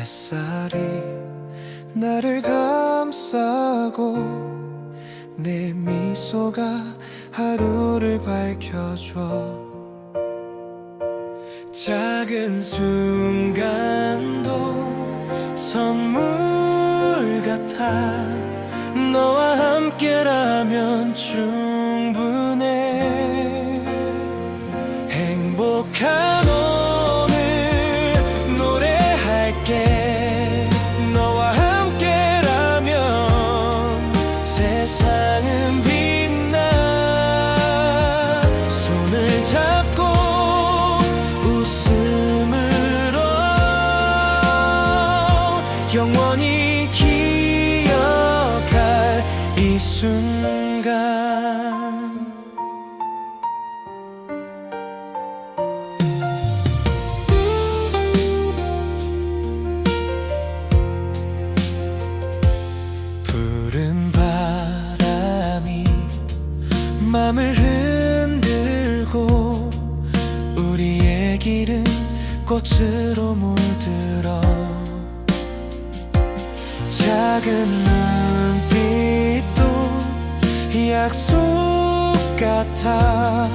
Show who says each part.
Speaker 1: 햇살이 나를 감싸고 내 미소가 하루를 밝혀줘. 작은 순간도 선물 같아. 너와 함께라면 충분해. 행복한 오늘 노래할게. 너와 함께라면 세상은 빛나. 손을 잡고 웃음으로 영원히 기억할 이 순간. 푸른 바람이 맘을 흔들고 우리의 길은 꽃으로 물들어. 작은 눈빛도 약속 같아.